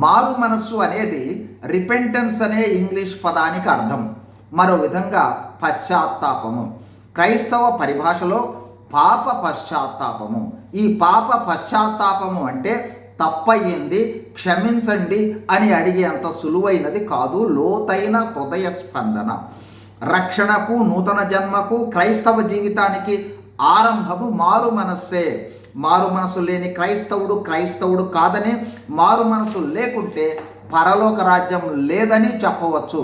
మారు మనస్సు అనేది రిపెంటెన్స్ అనే ఇంగ్లీష్ పదానికి అర్థం. మరో విధంగా పశ్చాత్తాపము. క్రైస్తవ పరిభాషలో పాప పశ్చాత్తాపము. ఈ పాప పశ్చాత్తాపము అంటే తప్పయింది క్షమించండి అని అడిగేంత సులువైనది కాదు. లోతైన హృదయ స్పందన. రక్షణకు, నూతన జన్మకు, క్రైస్తవ జీవితానికి ఆరంభము మారు మనస్సే. మారు మనసు లేని క్రైస్తవుడు కాదని, మారు మనసు లేకుంటే పరలోక రాజ్యం లేదని చెప్పవచ్చు.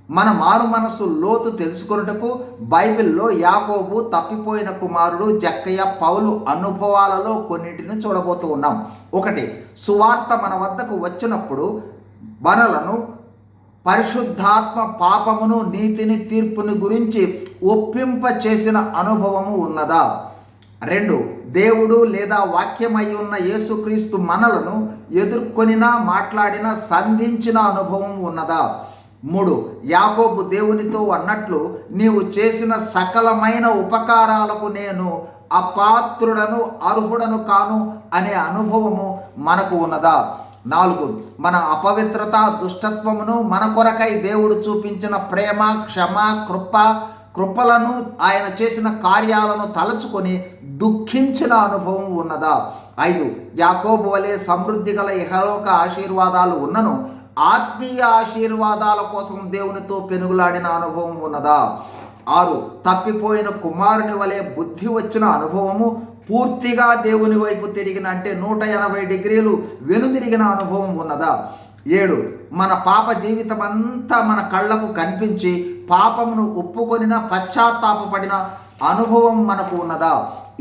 మన మారు మనసు లోతు తెలుసుకొనుటకు బైబిల్లో యాకోబు, తప్పిపోయిన కుమారుడు, జక్కయ్య, పౌలు అనుభవాలలో కొన్నింటిని చూడబోతూ ఉన్నాం. ఒకటి, సువార్త మన వద్దకు వచ్చినప్పుడు మనలను పరిశుద్ధాత్మ పాపమును, నీతిని, తీర్పుని గురించి ఒప్పింప చేసిన అనుభవము ఉన్నదా? 2, దేవుడు లేదా వాక్యమై ఉన్న యేసుక్రీస్తు మనలను ఎదుర్కొనిన, మాట్లాడిన, సంధించిన అనుభవం ఉన్నదా? 3, యాకోబు దేవునితో అన్నట్లు నీవు చేసిన సకలమైన ఉపకారాలకు నేను అపాత్రుడను, అర్హుడను కాను అనే అనుభవము మనకు ఉన్నదా? 4, మన అపవిత్రత, దుష్టత్వమును, మన కొరకై దేవుడు చూపించిన ప్రేమ, క్షమ, కృపలను, ఆయన చేసిన కార్యాలను తలచుకొని దుఃఖించిన అనుభవం ఉన్నదా? 5, యాకోబు వలె సమృద్ధి గల ఇహలోక ఆశీర్వాదాలు ఉన్నను, ఆత్మీయ ఆశీర్వాదాల కోసం దేవునితో పెనుగులాడిన అనుభవం ఉన్నదా? 6, తప్పిపోయిన కుమారుని వలె బుద్ధి వచ్చిన అనుభవము, పూర్తిగా దేవుని వైపు తిరిగిన, అంటే 180 డిగ్రీలు వెనుదిరిగిన అనుభవం ఉన్నదా? 7, మన పాప జీవితం అంతా మన కళ్ళకు కనిపించి పాపమును ఒప్పుకొనిన, పశ్చాత్తాపపడిన అనుభవం మనకు ఉన్నదా?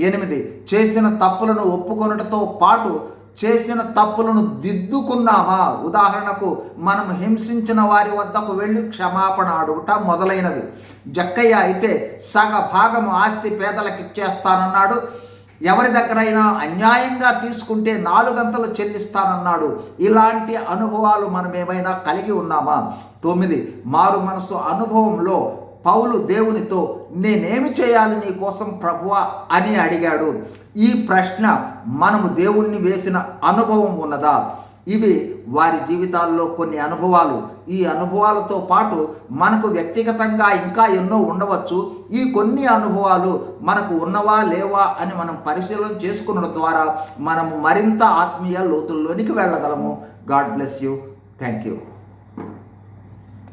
8, చేసిన తప్పులను ఒప్పుకొనుటతో పాటు చేసిన తప్పులను దిద్దుకున్నామా? ఉదాహరణకు మనం హింసించిన వారి వద్దకు వెళ్ళి క్షమాపణ అడుగుట మొదలైనవి. జక్కయ్య అయితే సగ భాగము ఆస్తి పేదలకు ఇచ్చేస్తానన్నాడు. ఎవరి దగ్గరైనా అన్యాయంగా తీసుకుంటే 4 గంటలు చెల్లిస్తానన్నాడు. ఇలాంటి అనుభవాలు మనం ఏమైనా కలిగి ఉన్నామా? 9, మారు మనసు అనుభవంలో పౌలు దేవునితో నేనేమి చేయాలి నీ కోసం ప్రభువా అని అడిగాడు. ఈ ప్రశ్న మనము దేవుణ్ణి వేసిన అనుభవం ఉన్నదా? ఇవి వారి జీవితాల్లో కొన్ని అనుభవాలు. ఈ అనుభవాలతో పాటు మనకు వ్యక్తిగతంగా ఇంకా ఎన్నో ఉండవచ్చు. ఈ కొన్ని అనుభవాలు మనకు ఉన్నవా లేవా అని మనం పరిశీలన చేసుకున్న ద్వారా మనము మరింత ఆత్మీయ లోతుల్లోనికి వెళ్ళగలము. God bless you. Thank you.